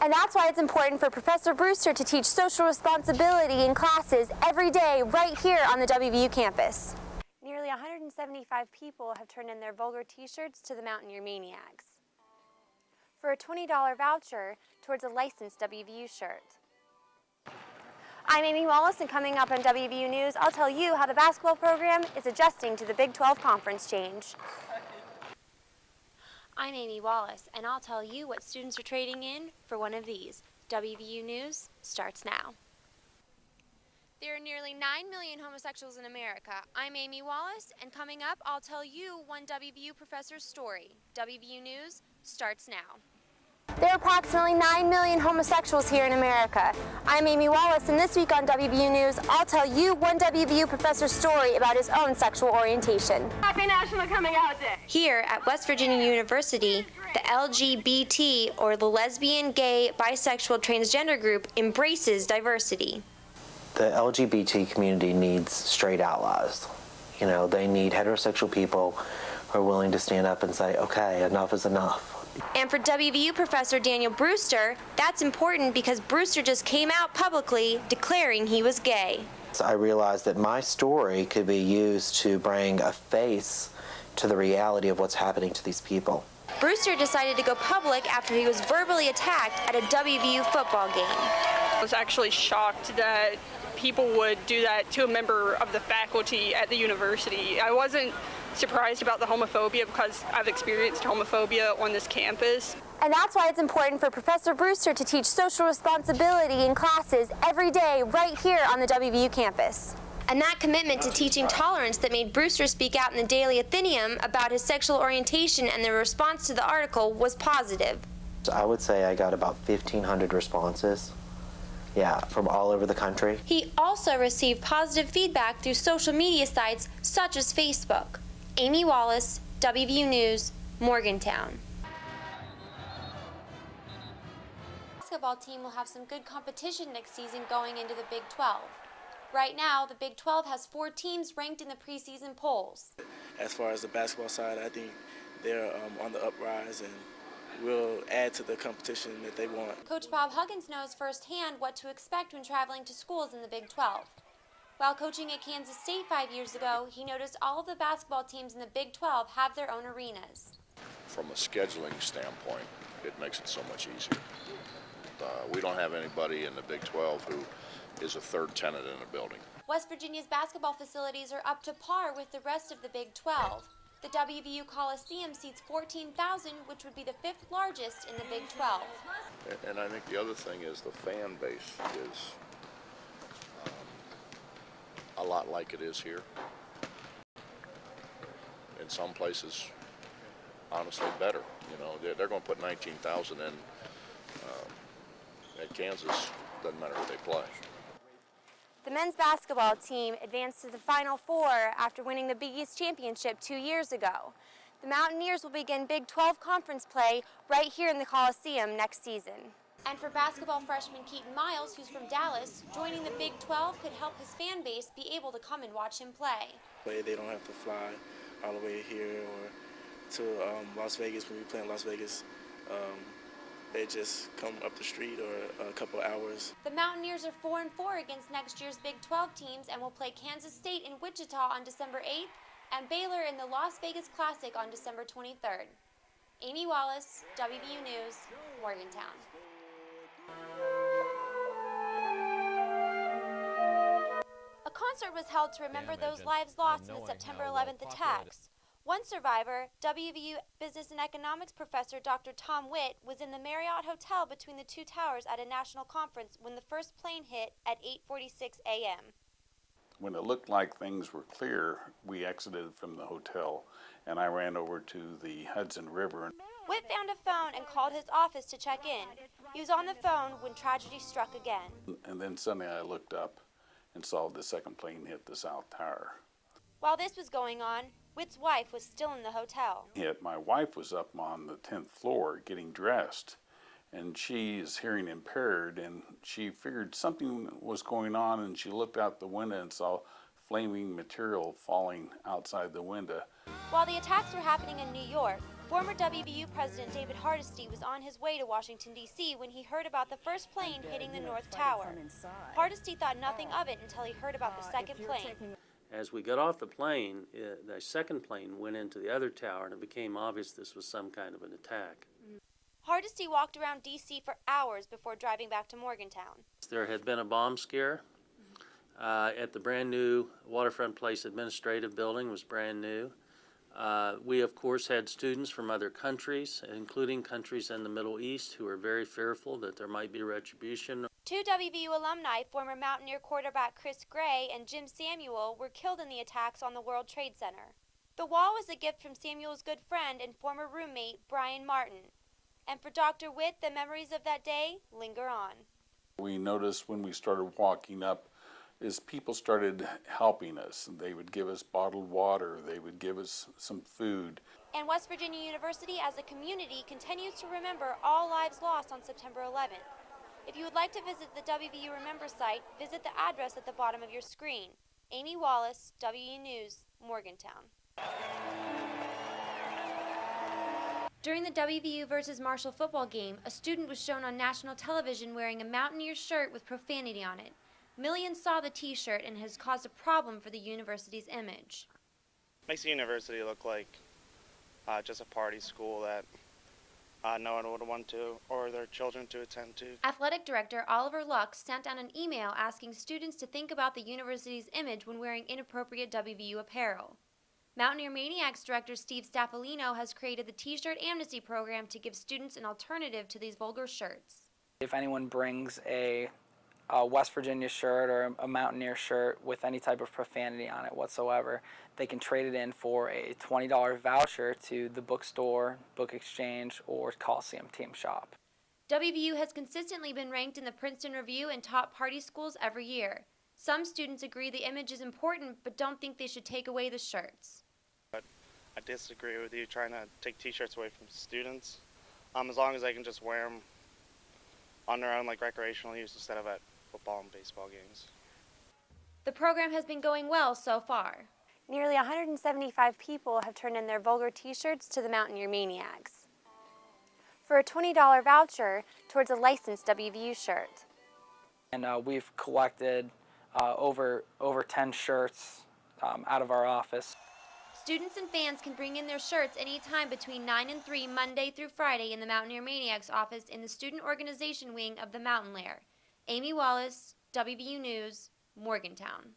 And that's why it's important for Professor Brewster to teach social responsibility in classes every day right here on the WVU campus. Nearly 175 people have turned in their vulgar t-shirts to the Mountaineer Maniacs for a $20 voucher towards a licensed WVU shirt. I'm Amy Wallace, and coming up on WVU News, I'll tell you how the basketball program is adjusting to the Big 12 conference change. I'm Amy Wallace, and I'll tell you what students are trading in for one of these. WVU News starts now. There are nearly 9 million homosexuals in America. I'm Amy Wallace, and coming up, I'll tell you one WVU professor's story. WVU News starts now. There are approximately 9 million homosexuals here in America. I'm Amy Wallace, and this week on WVU News, I'll tell you one WVU professor's story about his own sexual orientation. Happy National Coming Out Day! Here at West Virginia University, the LGBT, or the lesbian, gay, bisexual, transgender group, embraces diversity. The LGBT community needs straight allies. You know, they need heterosexual people who are willing to stand up and say, okay, enough is enough. And for WVU Professor Daniel Brewster, that's important because Brewster just came out publicly declaring he was gay. So I realized that my story could be used to bring a face to the reality of what's happening to these people. Brewster decided to go public after he was verbally attacked at a WVU football game. I was actually shocked that people would do that to a member of the faculty at the university. I wasn't surprised about the homophobia because I've experienced homophobia on this campus. And that's why it's important for Professor Brewster to teach social responsibility in classes every day right here on the WVU campus. And that commitment to teaching tolerance that made Brewster speak out in the Daily Athenaeum about his sexual orientation and the response to the article was positive. So I would say I got about 1,500 responses. Yeah, from all over the country. He also received positive feedback through social media sites such as Facebook. Amy Wallace, WVU News, Morgantown. The basketball team will have some good competition next season going into the Big 12. Right now, the Big 12 has 4 teams ranked in the preseason polls. As far as the basketball side, I think they're on the uprise and will add to the competition that they want. Coach Bob Huggins knows firsthand what to expect when traveling to schools in the Big 12. While coaching at Kansas State 5 years ago, he noticed all of the basketball teams in the Big 12 have their own arenas. From a scheduling standpoint, it makes it so much easier. We don't have anybody in the Big 12 who is a third tenant in a building. West Virginia's basketball facilities are up to par with the rest of the Big 12. The WVU Coliseum seats 14,000, which would be the 5th largest in the Big 12. And I think the other thing is the fan base is a lot like it is here. In some places, honestly, better. You know, they're going to put 19,000 in at Kansas. Doesn't matter who they play. The men's basketball team advanced to the Final Four after winning the Big East Championship 2 years ago. The Mountaineers will begin Big 12 conference play right here in the Coliseum next season. And for basketball freshman Keaton Miles, who's from Dallas, joining the Big 12 could help his fan base be able to come and watch him play. They don't have to fly all the way here or to Las Vegas when we play in Las Vegas. They just come up the street or a couple hours. The Mountaineers are 4-4 against next year's Big 12 teams and will play Kansas State in Wichita on December 8th and Baylor in the Las Vegas Classic on December 23rd. Amy Wallace, WVU News, Morgantown. A concert was held to remember those lives lost in the September 11th attacks. One survivor, WVU Business and Economics professor Dr. Tom Witt, was in the Marriott Hotel between the two towers at a national conference when the first plane hit at 8:46 a.m. When it looked like things were clear, we exited from the hotel, and I ran over to the Hudson River. Witt found a phone and called his office to check in. He was on the phone when tragedy struck again. And then suddenly I looked up and saw the second plane hit the South Tower. While this was going on, Witt's wife was still in the hotel. My wife was up on the 10th floor getting dressed, and she is hearing impaired, and she figured something was going on, and she looked out the window and saw flaming material falling outside the window. While the attacks were happening in New York, Former WVU President David Hardesty was on his way to Washington, D.C. when he heard about the first plane hitting the North Tower. Hardesty thought nothing of it until he heard about the second plane. As we got off the plane, the second plane went into the other tower, and it became obvious this was some kind of an attack. Hardesty walked around D.C. for hours before driving back to Morgantown. There had been a bomb scare at the brand new Waterfront Place Administrative Building. Was brand new. We, of course, had students from other countries, including countries in the Middle East, who were very fearful that there might be retribution. Two WVU alumni, former Mountaineer quarterback Chris Gray and Jim Samuel, were killed in the attacks on the World Trade Center. The wall was a gift from Samuel's good friend and former roommate, Brian Martin. And for Dr. Witt, the memories of that day linger on. We noticed when we started walking up is people started helping us. They would give us bottled water, they would give us some food. And West Virginia University as a community continues to remember all lives lost on September 11th. If you would like to visit the WVU Remember site, visit the address at the bottom of your screen. Amy Wallace, WVU News, Morgantown. During the WVU versus Marshall football game, a student was shown on national television wearing a Mountaineer shirt with profanity on it. Millions saw the t-shirt and has caused a problem for the university's image. Makes the university look like just a party school that no one would want to or their children to attend to. Athletic Director Oliver Lux sent out an email asking students to think about the university's image when wearing inappropriate WVU apparel. Mountaineer Maniacs Director Steve Staffolino has created the T-shirt Amnesty Program to give students an alternative to these vulgar shirts. If anyone brings a West Virginia shirt or a Mountaineer shirt with any type of profanity on it whatsoever, they can trade it in for a $20 voucher to the bookstore, Book Exchange, or Coliseum Team Shop. WVU has consistently been ranked in the Princeton Review and top party schools every year. Some students agree the image is important but don't think they should take away the shirts. But I disagree with you trying to take t-shirts away from students. As long as they can just wear them on their own, like recreational use, instead of at football and baseball games. The program has been going well so far. Nearly 175 people have turned in their vulgar t-shirts to the Mountaineer Maniacs for a $20 voucher towards a licensed WVU shirt. And we've collected over 10 shirts out of our office. Students and fans can bring in their shirts anytime between 9 and 3 Monday through Friday in the Mountaineer Maniacs office in the Student Organization Wing of the Mountain Lair. Amy Wallace, WVU News, Morgantown.